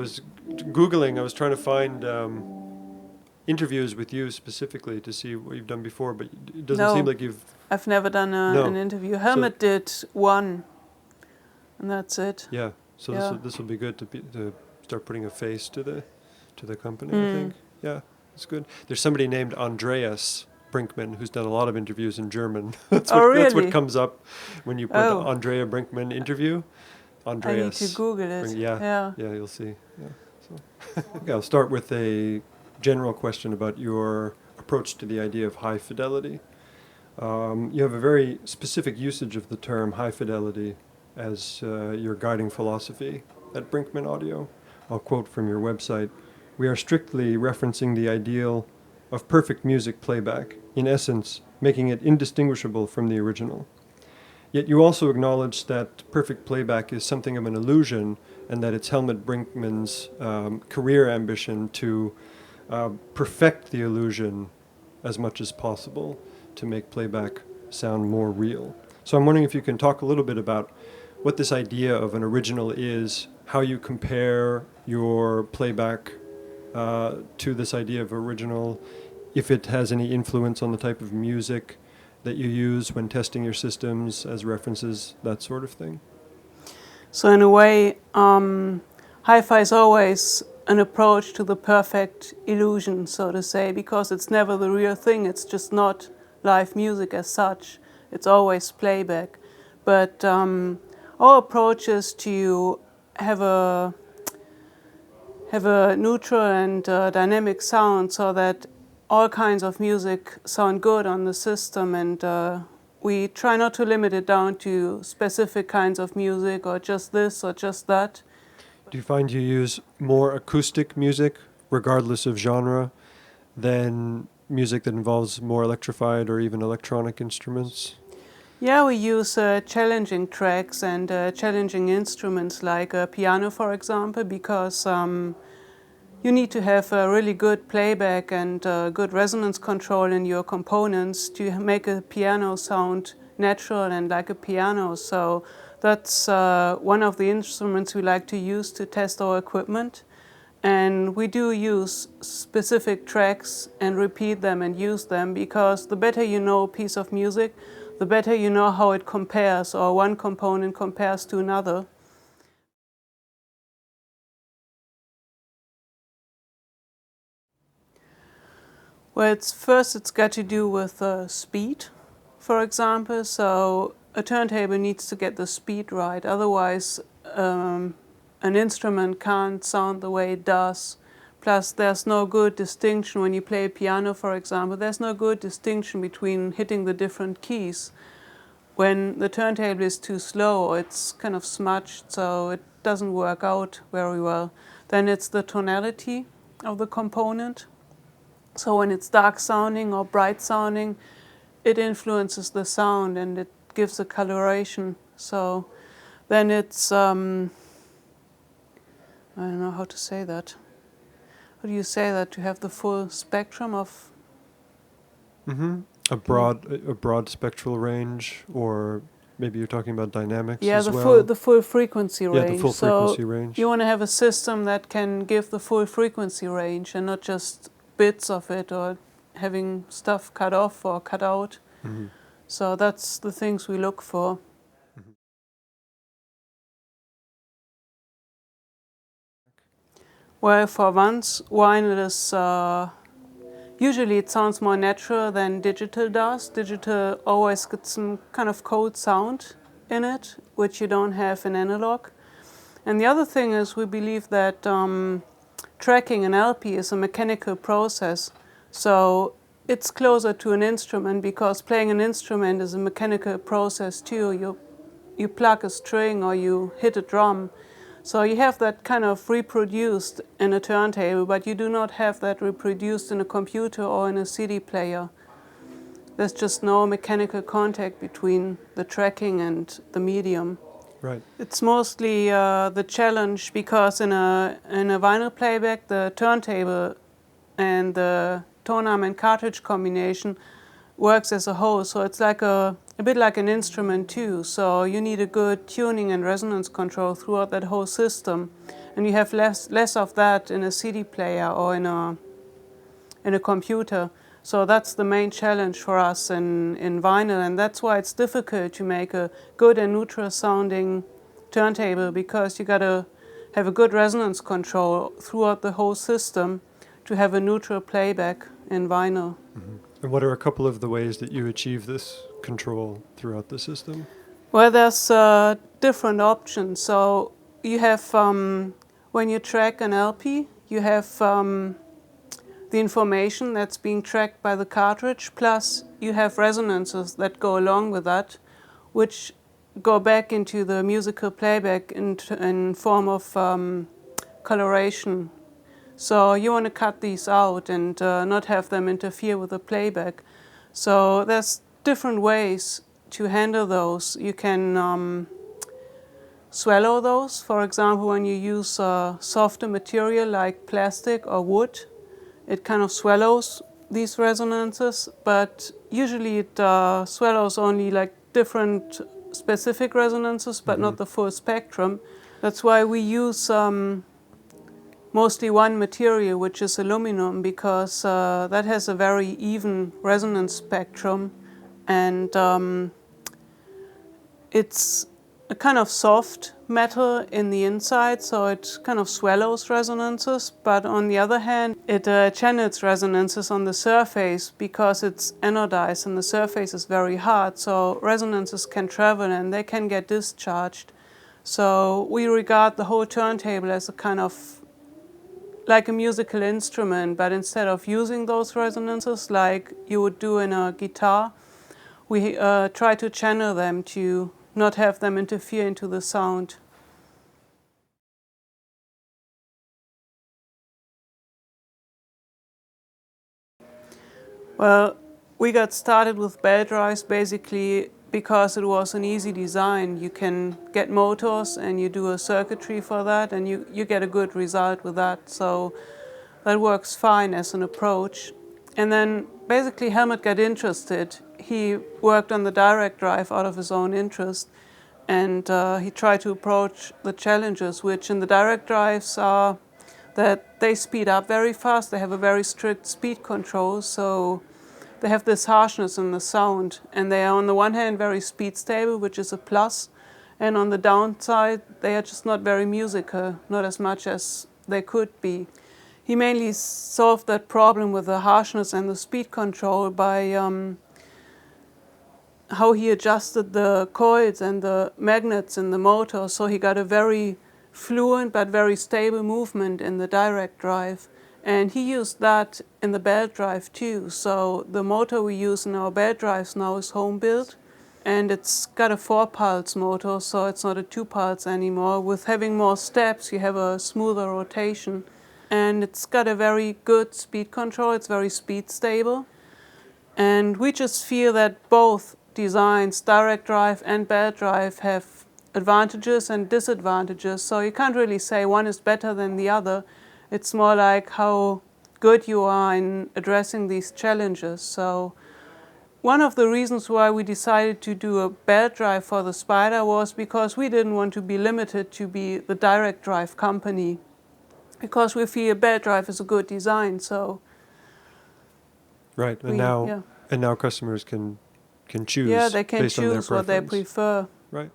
was Googling, I was trying to find interviews with you specifically to see what you've done before, but it doesn't seem like you've... I've never done an interview. Helmut did one, and that's it. Yeah, so this will be good to start putting a face to the company, I think. Yeah, it's good. There's somebody named Andreas Brinkmann who's done a lot of interviews in German. That's what comes up when you put Andrea Brinkmann interview. Andreas. I need to Google it. Yeah, you'll see. Yeah. So, okay, I'll start with a general question about your approach to the idea of high fidelity. You have a very specific usage of the term high fidelity as your guiding philosophy at Brinkmann Audio. I'll quote from your website. We are strictly referencing the ideal of perfect music playback, in essence, making it indistinguishable from the original. Yet you also acknowledge that perfect playback is something of an illusion and that it's Helmut Brinkmann's career ambition to perfect the illusion as much as possible to make playback sound more real. So I'm wondering if you can talk a little bit about what this idea of an original is, how you compare your playback to this idea of original, if it has any influence on the type of music that you use when testing your systems as references, that sort of thing. So in a way, hi-fi is always an approach to the perfect illusion, so to say, because it's never the real thing. It's just not live music as such. It's always playback. But our approach is to have a neutral and dynamic sound so that all kinds of music sound good on the system, and we try not to limit it down to specific kinds of music or just this or just that. Do you find you use more acoustic music, regardless of genre, than music that involves more electrified or even electronic instruments? Yeah, we use challenging tracks and challenging instruments like piano, for example, because you need to have a really good playback and good resonance control in your components to make a piano sound natural and like a piano. So that's one of the instruments we like to use to test our equipment. And we do use specific tracks and repeat them and use them, because the better you know a piece of music, the better you know how it compares, or one component compares to another. Well, it's got to do with speed, for example. So a turntable needs to get the speed right. Otherwise, an instrument can't sound the way it does. Plus, there's no good distinction when you play a piano, for example. There's no good distinction between hitting the different keys. When the turntable is too slow, it's kind of smudged, so it doesn't work out very well. Then it's the tonality of the component. So when it's dark sounding or bright sounding, it influences the sound and it gives a coloration. So then it's, I don't know how to say that. How do you say that, to have the full spectrum of? A broad spectral range, or maybe you're talking about dynamics as well? The full frequency range. Yeah, the full frequency range. You want to have a system that can give the full frequency range and not just bits of it or having stuff cut off or cut out. Mm-hmm. So that's the things we look for. Mm-hmm. Well, for once, vinyl is usually it sounds more natural than digital does. Digital always gets some kind of cold sound in it, which you don't have in analog. And the other thing is, we believe that tracking an LP is a mechanical process. So it's closer to an instrument, because playing an instrument is a mechanical process too. You plug a string or you hit a drum. So you have that kind of reproduced in a turntable, but you do not have that reproduced in a computer or in a CD player. There's just no mechanical contact between the tracking and the medium. Right. It's mostly the challenge, because in a vinyl playback, the turntable and the tone arm and cartridge combination works as a whole. So it's like a bit like an instrument too. So you need a good tuning and resonance control throughout that whole system. And you have less of that in a CD player or in a computer. So that's the main challenge for us in vinyl, and that's why it's difficult to make a good and neutral sounding turntable, because you gotta have a good resonance control throughout the whole system to have a neutral playback in vinyl. Mm-hmm. And what are a couple of the ways that you achieve this control throughout the system? Well, there's different options. So you have, when you track an LP, you have the information that's being tracked by the cartridge, plus you have resonances that go along with that, which go back into the musical playback in form of coloration. So you want to cut these out and not have them interfere with the playback. So there's different ways to handle those. You can swallow those. For example, when you use softer material like plastic or wood, it kind of swallows these resonances, but usually it swallows only like different specific resonances, but not the full spectrum. That's why we use mostly one material, which is aluminum, because that has a very even resonance spectrum, and it's a kind of soft metal in the inside, so it kind of swallows resonances, but on the other hand, it channels resonances on the surface because it's anodized and the surface is very hard, so resonances can travel and they can get discharged. So we regard the whole turntable as a kind of like a musical instrument, but instead of using those resonances like you would do in a guitar, we try to channel them to not have them interfere into the sound. Well, we got started with belt drives basically because it was an easy design. You can get motors and you do a circuitry for that and you get a good result with that. So that works fine as an approach. And then basically Helmut got interested. He worked on the direct drive out of his own interest, and he tried to approach the challenges, which in the direct drives are that they speed up very fast. They have a very strict speed control, so they have this harshness in the sound, and they are on the one hand very speed stable, which is a plus, and on the downside they are just not very musical, not as much as they could be. He mainly solved that problem with the harshness and the speed control by how he adjusted the coils and the magnets in the motor, so he got a very fluent but very stable movement in the direct drive. And he used that in the belt drive too. So the motor we use in our belt drives now is home built, and it's got a 4-pulse motor, so it's not a 2-pulse anymore. With having more steps, you have a smoother rotation, and it's got a very good speed control. It's very speed stable, and we just feel that both designs, direct drive and belt drive, have advantages and disadvantages. So you can't really say one is better than the other. It's more like how good you are in addressing these challenges. So one of the reasons why we decided to do a belt drive for the Spyder was because we didn't want to be limited to be the direct drive company, because we feel a belt drive is a good design. So right, and now customers can choose. They can based on their choose what they preference. prefer. Right.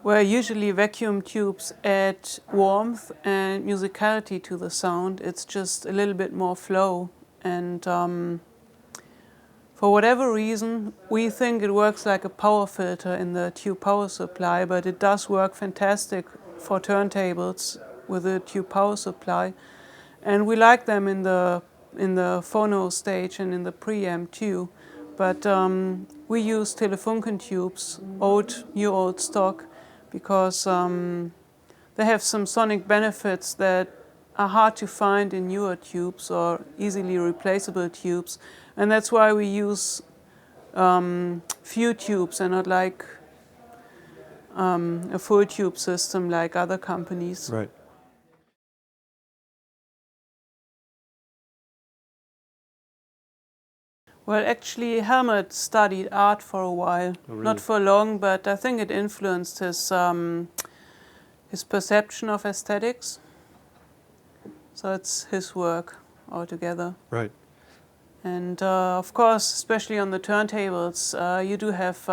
Where usually vacuum tubes add warmth and musicality to the sound. It's just a little bit more flow. And for whatever reason, we think it works like a power filter in the tube power supply, but it does work fantastic for turntables with a tube power supply. And we like them in the phono stage and in the preamp too. But we use Telefunken tubes, old stock, because they have some sonic benefits that are hard to find in newer tubes or easily replaceable tubes. And that's why we use few tubes and not like a full tube system like other companies. Right. Well, actually, Helmut studied art for a while. Oh, really? Not for long, but I think it influenced his perception of aesthetics. So it's his work altogether. Right. And of course, especially on the turntables, you do have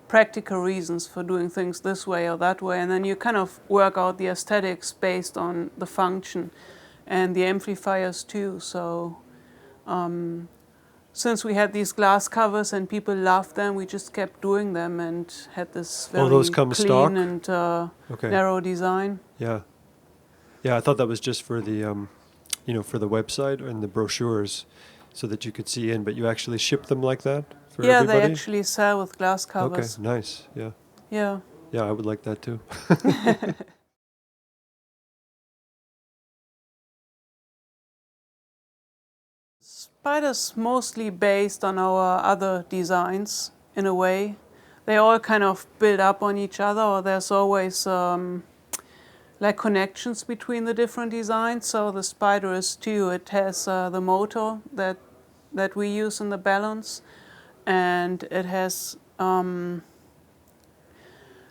practical reasons for doing things this way or that way, and then you kind of work out the aesthetics based on the function and the amplifiers too. So since we had these glass covers and people loved them, we just kept doing them and had this very those come clean stock? and Okay. narrow design. Yeah. Yeah, I thought that was just for the, for the website and the brochures so that you could see in, but you actually ship them like that for Yeah, everybody? they actually sell with glass Okay, covers. nice. Yeah. Yeah. Yeah, I would like that too. Spyder's mostly based on our other designs, in a way. They all kind of build up on each other, or there's always like connections between the different designs. So the Spyder is too. It has the motor that we use in the balance, and it has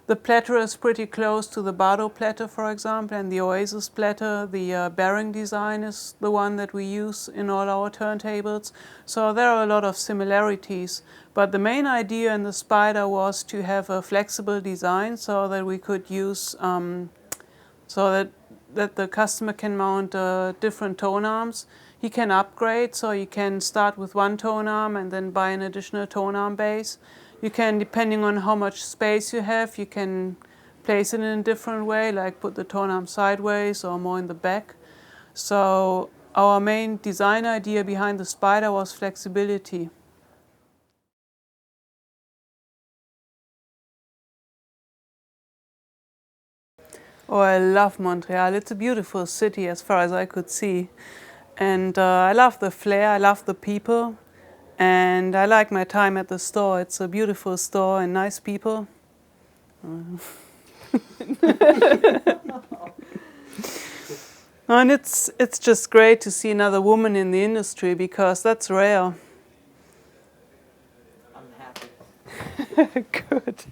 the platter is pretty close to the Bardo platter, for example, and the Oasis platter. The bearing design is the one that we use in all our turntables. So there are a lot of similarities. But the main idea in the Spyder was to have a flexible design so that we could use, so that the customer can mount different tone arms. He can upgrade, so you can start with one tone arm and then buy an additional tone arm base. You can, depending on how much space you have, you can place it in a different way, like put the tone arm sideways or more in the back. So our main design idea behind the Spyder was flexibility. Oh, I love Montreal. It's a beautiful city as far as I could see. And I love the flair, I love the people. And I like my time at the store. It's a beautiful store and nice people. And it's just great to see another woman in the industry, because that's rare. I'm happy. Good.